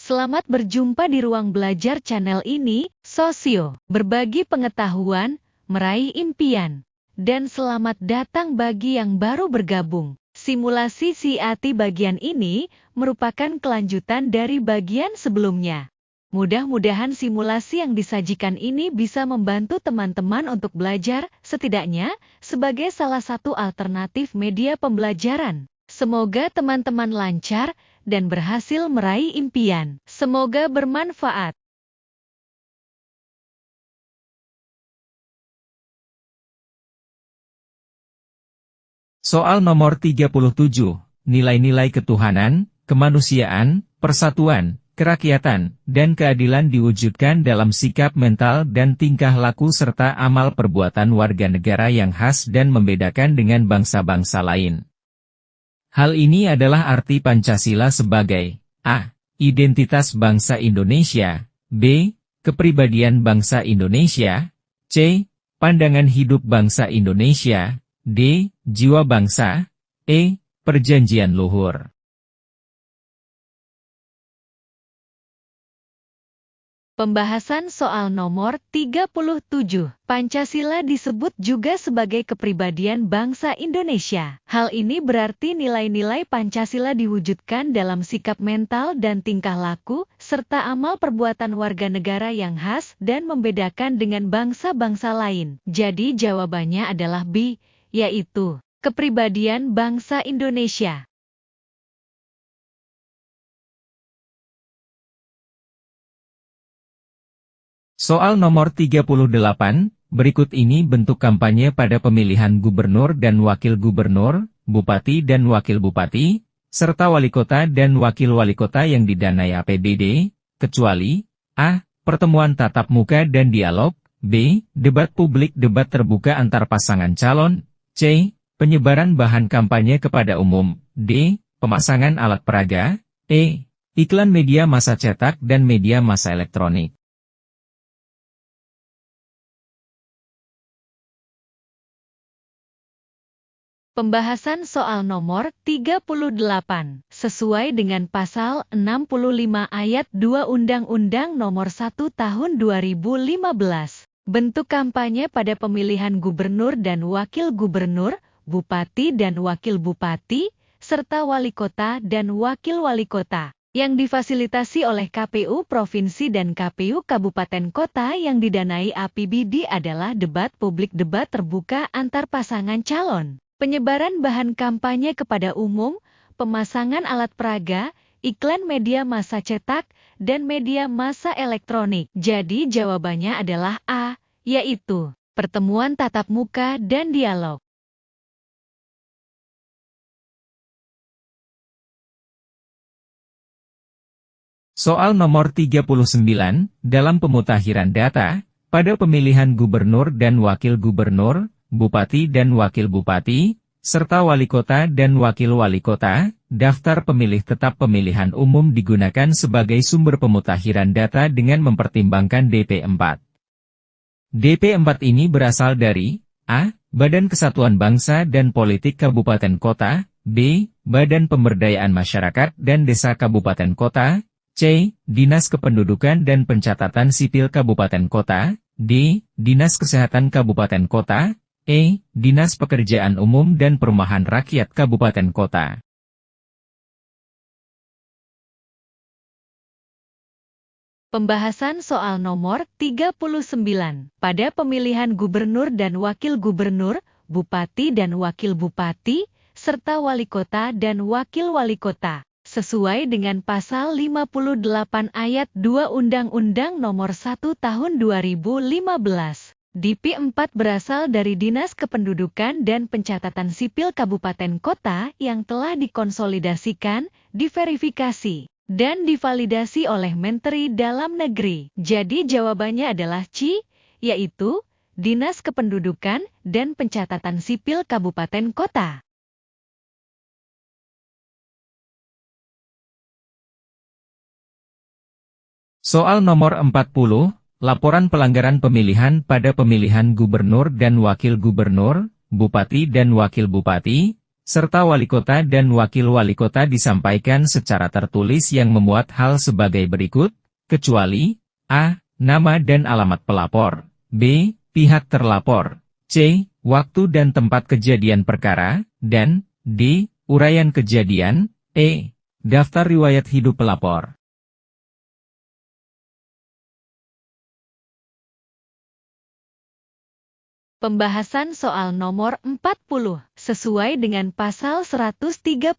Selamat berjumpa di ruang belajar channel ini, Sosio. Berbagi pengetahuan, meraih impian. Dan selamat datang bagi yang baru bergabung. Simulasi CAT bagian ini merupakan kelanjutan dari bagian sebelumnya. Mudah-mudahan simulasi yang disajikan ini bisa membantu teman-teman untuk belajar, setidaknya sebagai salah satu alternatif media pembelajaran. Semoga teman-teman lancar dan berhasil meraih impian. Semoga bermanfaat. Soal nomor 37, nilai-nilai ketuhanan, kemanusiaan, persatuan, kerakyatan, dan keadilan diwujudkan dalam sikap mental dan tingkah laku serta amal perbuatan warga negara yang khas dan membedakan dengan bangsa-bangsa lain. Hal ini adalah arti Pancasila sebagai A. Identitas bangsa Indonesia, B. Kepribadian bangsa Indonesia, C. Pandangan hidup bangsa Indonesia, D. Jiwa bangsa, E. Perjanjian luhur. Pembahasan soal nomor 37. Pancasila disebut juga sebagai kepribadian bangsa Indonesia. Hal ini berarti nilai-nilai Pancasila diwujudkan dalam sikap mental dan tingkah laku, serta amal perbuatan warga negara yang khas dan membedakan dengan bangsa-bangsa lain. Jadi jawabannya adalah B, yaitu kepribadian bangsa Indonesia. Soal nomor 38, berikut ini bentuk kampanye pada pemilihan gubernur dan wakil gubernur, bupati dan wakil bupati, serta wali kota dan wakil wali kota yang didanai APBD, kecuali A. Pertemuan tatap muka dan dialog, B. Debat publik debat terbuka antar pasangan calon, C. Penyebaran bahan kampanye kepada umum, D. Pemasangan alat peraga, E. Iklan media massa cetak dan media massa elektronik. Pembahasan soal nomor 38, sesuai dengan pasal 65 ayat 2 Undang-Undang Nomor 1 Tahun 2015. Bentuk kampanye pada pemilihan gubernur dan wakil gubernur, bupati dan wakil bupati, serta wali kota dan wakil wali kota, yang difasilitasi oleh KPU Provinsi dan KPU Kabupaten Kota yang didanai APBD adalah debat publik debat terbuka antar pasangan calon. Penyebaran bahan kampanye kepada umum, pemasangan alat peraga, iklan media massa cetak, dan media massa elektronik. Jadi jawabannya adalah A, yaitu pertemuan tatap muka dan dialog. Soal nomor 39, dalam pemutakhiran data, pada pemilihan gubernur dan wakil gubernur, bupati dan wakil bupati, serta wali kota dan wakil wali kota, daftar pemilih tetap pemilihan umum digunakan sebagai sumber pemutakhiran data dengan mempertimbangkan DP4. DP4 ini berasal dari A. Badan Kesatuan Bangsa dan Politik Kabupaten Kota, B. Badan Pemberdayaan Masyarakat dan Desa Kabupaten Kota, C. Dinas Kependudukan dan Pencatatan Sipil Kabupaten Kota, D. Dinas Kesehatan Kabupaten Kota, E. Dinas Pekerjaan Umum dan Perumahan Rakyat Kabupaten Kota. Pembahasan soal nomor 39. Pada pemilihan gubernur dan wakil gubernur, bupati dan wakil bupati, serta wali kota dan wakil wali kota, sesuai dengan pasal 58 ayat 2 Undang-Undang Nomor 1 Tahun 2015. DP4 berasal dari Dinas Kependudukan dan Pencatatan Sipil Kabupaten Kota yang telah dikonsolidasikan, diverifikasi, dan divalidasi oleh Menteri Dalam Negeri. Jadi jawabannya adalah C, yaitu Dinas Kependudukan dan Pencatatan Sipil Kabupaten Kota. Soal nomor 40, laporan pelanggaran pemilihan pada pemilihan gubernur dan wakil gubernur, bupati dan wakil bupati, serta wali kota dan wakil wali kota disampaikan secara tertulis yang memuat hal sebagai berikut, kecuali a. Nama dan alamat pelapor, b. Pihak terlapor, c. Waktu dan tempat kejadian perkara, dan d. Uraian kejadian, e. Daftar riwayat hidup pelapor. Pembahasan soal nomor 40, sesuai dengan pasal 134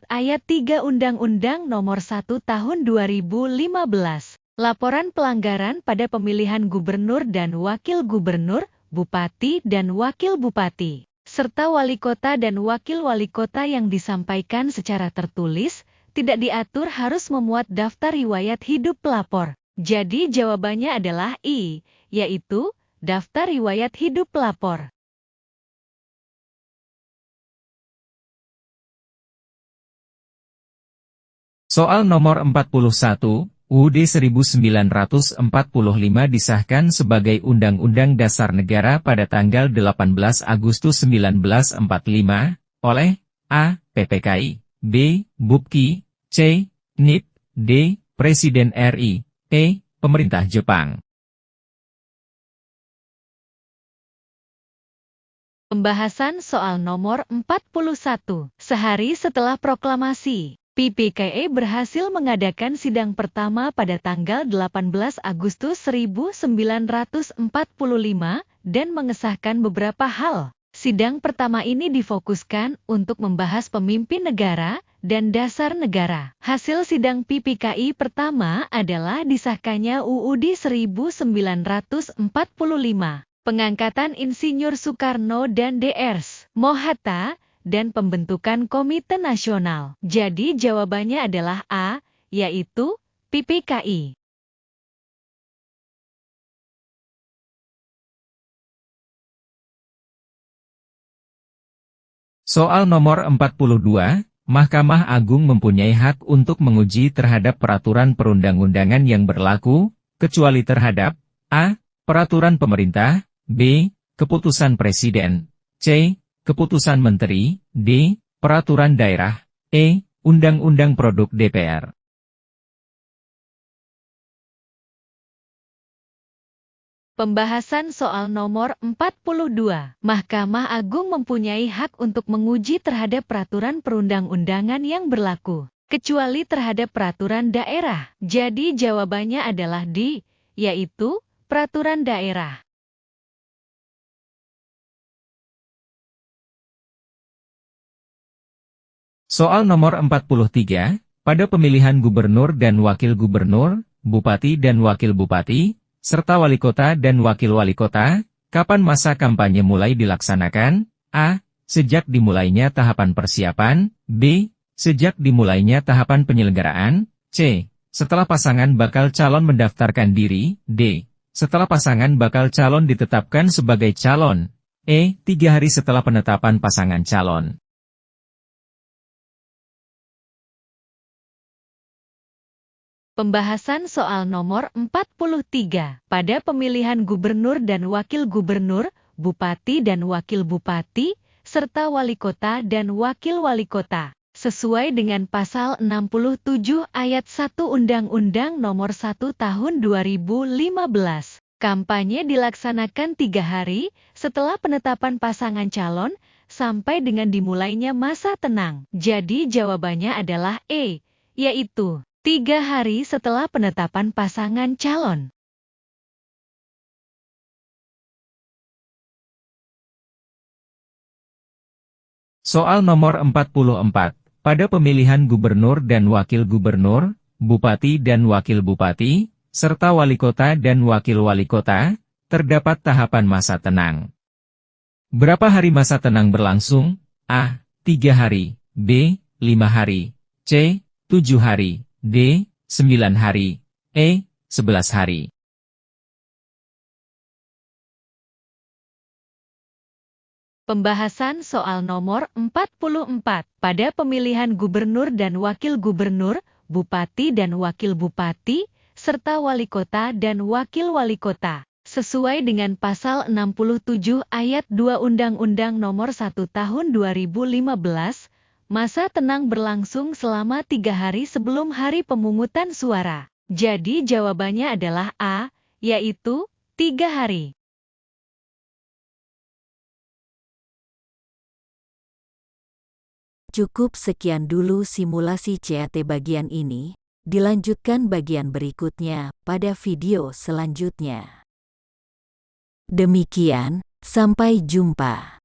ayat 3 Undang-Undang Nomor 1 Tahun 2015. Laporan pelanggaran pada pemilihan gubernur dan wakil gubernur, bupati dan wakil bupati, serta wali kota dan wakil wali kota yang disampaikan secara tertulis, tidak diatur harus memuat daftar riwayat hidup pelapor. Jadi jawabannya adalah I, yaitu daftar riwayat hidup pelapor. Soal nomor 41, UUD 1945 disahkan sebagai Undang-Undang Dasar Negara pada tanggal 18 Agustus 1945, oleh A. PPKI, B. BUPKI, C. NIP, D. Presiden RI, E. Pemerintah Jepang. Pembahasan soal nomor 41. Sehari setelah proklamasi, PPKI berhasil mengadakan sidang pertama pada tanggal 18 Agustus 1945 dan mengesahkan beberapa hal. Sidang pertama ini difokuskan untuk membahas pemimpin negara dan dasar negara. Hasil sidang PPKI pertama adalah disahkannya UUD 1945. Pengangkatan Insinyur Soekarno dan Drs. Mohatta, dan pembentukan Komite Nasional. Jadi jawabannya adalah A, yaitu PPKI. Soal nomor 42, Mahkamah Agung mempunyai hak untuk menguji terhadap peraturan perundang-undangan yang berlaku, kecuali terhadap A. Peraturan pemerintah, B. Keputusan Presiden, C. Keputusan Menteri, D. Peraturan daerah, E. Undang-undang produk DPR. Pembahasan soal nomor 42. Mahkamah Agung mempunyai hak untuk menguji terhadap peraturan perundang-undangan yang berlaku, kecuali terhadap peraturan daerah. Jadi jawabannya adalah D, yaitu peraturan daerah. Soal nomor 43, pada pemilihan gubernur dan wakil gubernur, bupati dan wakil bupati, serta wali kota dan wakil wali kota, kapan masa kampanye mulai dilaksanakan? A. Sejak dimulainya tahapan persiapan, B. Sejak dimulainya tahapan penyelenggaraan, C. Setelah pasangan bakal calon mendaftarkan diri, D. Setelah pasangan bakal calon ditetapkan sebagai calon, E. 3 hari setelah penetapan pasangan calon. Pembahasan soal nomor 43. Pada pemilihan gubernur dan wakil gubernur, bupati dan wakil bupati, serta wali kota dan wakil wali kota, sesuai dengan pasal 67 ayat 1 Undang-Undang Nomor 1 Tahun 2015. Kampanye dilaksanakan 3 hari setelah penetapan pasangan calon, sampai dengan dimulainya masa tenang. Jadi jawabannya adalah E, yaitu 3 hari setelah penetapan pasangan calon. Soal nomor 44. Pada pemilihan gubernur dan wakil gubernur, bupati dan wakil bupati, serta wali kota dan wakil wali kota, terdapat tahapan masa tenang. Berapa hari masa tenang berlangsung? A. 3 hari, B. 5 hari, C. 7 hari, D. 9 hari, E. 11 hari. Pembahasan soal nomor 44. Pada pemilihan gubernur dan wakil gubernur, bupati dan wakil bupati, serta wali kota dan wakil wali kota, Sesuai dengan pasal 67 ayat 2 Undang-Undang Nomor 1 Tahun 2015, masa tenang berlangsung selama 3 hari sebelum hari pemungutan suara. Jadi jawabannya adalah A, yaitu 3 hari. Cukup sekian dulu simulasi CAT bagian ini, dilanjutkan bagian berikutnya pada video selanjutnya. Demikian, sampai jumpa.